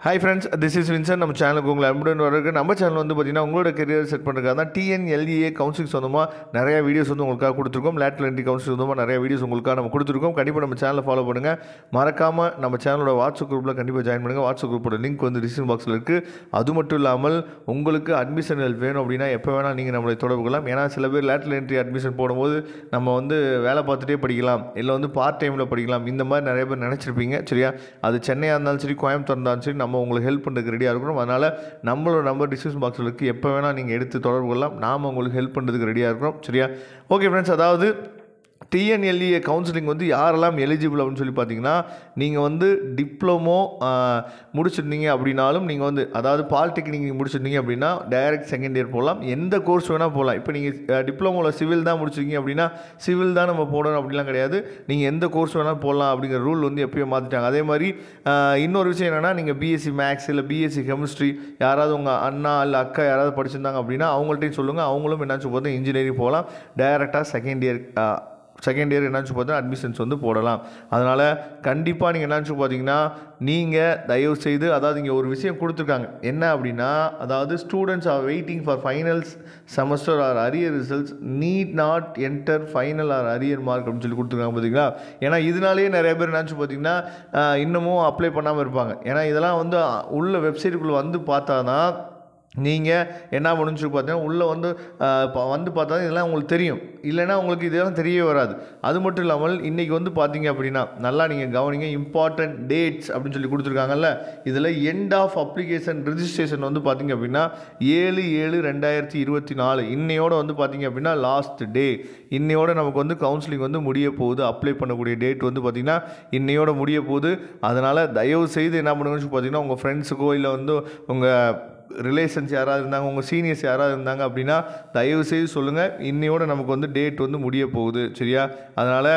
Hi friends, this is Vincent. நம்ம சேனலுக்கு உங்களை அன்புடன் வரவேற்க. நம்ம சேனல் வந்து பார்த்தீங்கன்னா உங்களோட கெரியர் செட் பண்ணுறதுக்காக தான் TNLEA கவுன்சிலிங் சொந்தமாக நிறைய வீடியோஸ் வந்து உங்களுக்காக கொடுத்துருக்கோம். லேட்ரல் என்ட்ரி கவுன்சிலிங் சொந்தமாக நிறைய வீடியோஸ் உங்களுக்காக நம்ம கொடுத்துருக்கோம். கண்டிப்பாக நம்ம சேனலை ஃபாலோ பண்ணுங்கள். மறக்காமல் நம்ம சேனலோட வாட்ஸ்அப் குரூப்பில் கண்டிப்பாக ஜாயின் பண்ணுங்கள். வாட்ஸ்அப் குரூப்போட லிங்க் வந்து டிஸ்கிரிப்ஷன் பாக்ஸில் இருக்குது. அது மட்டும் இல்லாமல் உங்களுக்கு அட்மிஷன் ஹெல்ப் வேணும் அப்படின்னா எப்போ வேணால் நீங்கள் நம்மளை தொடர்பு கொள்ளலாம். ஏன்னா சில பேர் லேட்ரல் என்ட்ரி அட்மிஷன் போடும்போது நம்ம வந்து வேலை பார்த்துட்டே படிக்கலாம், இல்லை வந்து பார்ட் டைமில் படிக்கலாம், இந்த மாதிரி நிறைய பேர் நினச்சிருப்பீங்க. சரியா? அது சென்னையாக இருந்தாலும் சரி, கோயம்புத்தூர் இருந்தாலும் சரி, நம்ம உங்களுக்கு ஹெல்ப் பண்ணுறதுக்கு ரெடியாக இருக்கிறோம். அதனால் நம்மளோட நம்பர் டிஸ்கிரிப்ஷன் பாக்ஸில் இருக்குது. எப்போ வேணால் நீங்கள் எடுத்து தொடர்பு கொள்ளலாம். நாம் உங்களுக்கு ஹெல்ப் பண்ணுறதுக்கு ரெடியாக இருக்கிறோம். சரியா? ஓகே ஃப்ரெண்ட்ஸ், அதாவது TNLEA கவுன்சிலிங் வந்து யாரெல்லாம் எலிஜிபிள் அப்படின்னு சொல்லி பார்த்தீங்கன்னா, நீங்கள் வந்து டிப்ளமோ முடிச்சிருந்தீங்க அப்படின்னாலும், நீங்கள் வந்து அதாவது பாலிடெக்னிக் நீங்கள் முடிச்சிருந்தீங்க அப்படின்னா டைரக்ட் செகண்ட் இயர் போகலாம். எந்த கோர்ஸ் வேணால் போகலாம். இப்போ நீங்கள் டிப்ளமோவில் சிவில் தான் முடிச்சிருக்கீங்க அப்படின்னா சிவில் தான் நம்ம போடணும் அப்படிலாம் கிடையாது. நீங்கள் எந்த கோர்ஸ் வேணாலும் போடலாம் அப்படிங்கிற ரூல் வந்து எப்பயும் மாற்றிட்டாங்க. அதே மாதிரி இன்னொரு விஷயம் என்னென்னா, நீங்கள் பிஎஸ்சி மேக்ஸ் இல்லை பிஎஸ்சி கெமிஸ்ட்ரி யாராவது உங்கள் அண்ணா இல்லை அக்கா யாராவது படிச்சிருந்தாங்க அப்படின்னா அவங்கள்ட்டையும் சொல்லுங்கள். அவங்களும் என்னாச்சு பார்த்தா இன்ஜினியரிங் போகலாம். டைரெக்டாக செகண்ட் இயர் என்னாச்சு பார்த்தா அட்மிஷன்ஸ் வந்து போடலாம். அதனால் கண்டிப்பாக நீங்கள் என்னாச்சு பார்த்தீங்கன்னா, நீங்கள் தயவுசெய்து அதாவது இங்கே ஒரு விஷயம் கொடுத்துருக்காங்க. என்ன அப்படின்னா, அதாவது students are waiting for finals semester or arrear results need not enter final or arrear mark அப்படின்னு சொல்லி கொடுத்துருக்காங்க. பார்த்தீங்களா? ஏன்னா இதனாலேயே நிறைய பேர் என்னாச்சு பார்த்தீங்கன்னா இன்னமும் அப்ளை பண்ணாமல் இருப்பாங்க. ஏன்னா இதெல்லாம் வந்து உள்ள வெப்சைட்டுக்குள்ளே வந்து பார்த்தா தான் நீங்கள் என்ன பண்ணுன்னு சொல்லி பார்த்தீங்கன்னா உள்ளே வந்து பார்த்தா இதெல்லாம் உங்களுக்கு தெரியும். இல்லைன்னா உங்களுக்கு இதெல்லாம் தெரியவே வராது. அது மட்டும் இல்லாமல் இன்றைக்கி வந்து பார்த்தீங்க அப்படின்னா நல்லா நீங்கள் கவனிங்க. இம்பார்ட்டன்ட் டேட்ஸ் அப்படின்னு சொல்லி கொடுத்துருக்காங்கல்ல, இதில் எண்ட் ஆஃப் அப்ளிகேஷன் ரிஜிஸ்ட்ரேஷன் வந்து பார்த்தீங்க அப்படின்னா 7/7/2024 இன்னையோட வந்து பார்த்தீங்க அப்படின்னா லாஸ்ட் டே. இன்னையோட நமக்கு வந்து கவுன்சிலிங் வந்து முடிய போகுது. அப்ளை பண்ணக்கூடிய டேட் வந்து பார்த்திங்கன்னா இன்னையோட முடிய போகுது. அதனால் தயவு செய்து என்ன பண்ணுங்கன்னு பார்த்தீங்கன்னா உங்கள் ஃப்ரெண்ட்ஸுக்கோ இல்லை வந்து உங்கள் ரிலேஷன்ஸ் யாராவது இருந்தாங்க, உங்கள் சீனியர்ஸ் யாராவது இருந்தாங்க அப்படின்னா தயவுசெய்து சொல்லுங்கள். இன்னையோட நமக்கு வந்து டேட் வந்து முடிய போகுது. சரியா? அதனால்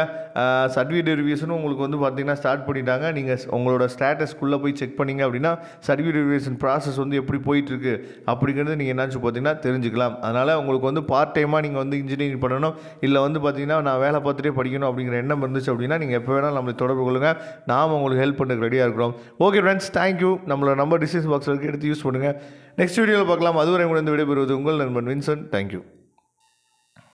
சர்டிஃபிகேட் வெரிஃபிகேஷனும் உங்களுக்கு வந்து பார்த்திங்கன்னா ஸ்டார்ட் பண்ணிட்டாங்க. நீங்கள் உங்களோட ஸ்டேட்டஸ்க்குள்ளே போய் செக் பண்ணிங்க அப்படின்னா சர்டிஃபிகேட் வெரிஃபிகேஷன் ப்ராசஸ் வந்து எப்படி போயிட்டுருக்கு அப்படிங்கிறது நீங்கள் என்னாச்சு பார்த்தீங்கன்னா தெரிஞ்சுக்கலாம். அதனால் உங்களுக்கு வந்து பார்ட் டைமாக நீங்கள் வந்து இன்ஜினியரிங் பண்ணணும், இல்லை வந்து பார்த்திங்கன்னா நான் வேலை பார்த்துட்டே படிக்கணும் அப்படிங்கிற எண்ணம் இருந்துச்சு அப்படின்னா நீங்கள் எப்போ வேணாலும் நம்மளை தொடர்பு கொள்ளுங்கள். நாம் உங்களுக்கு ஹெல்ப் பண்ணுறதுக்கு ரெடியாக இருக்கிறோம். Okay friends, thank you. நம்மளோட நம்பர் டிஸ்கிரிப்ஷன் பாக்ஸில் எடுத்து யூஸ் பண்ணுங்கள். நெக்ஸ்ட் வீடியோவில் பார்க்கலாம். அதுவரை உங்களிடம் விடைபெறுவது உங்கள் நண்பன் வின்சென்ட். தேங்க்யூ.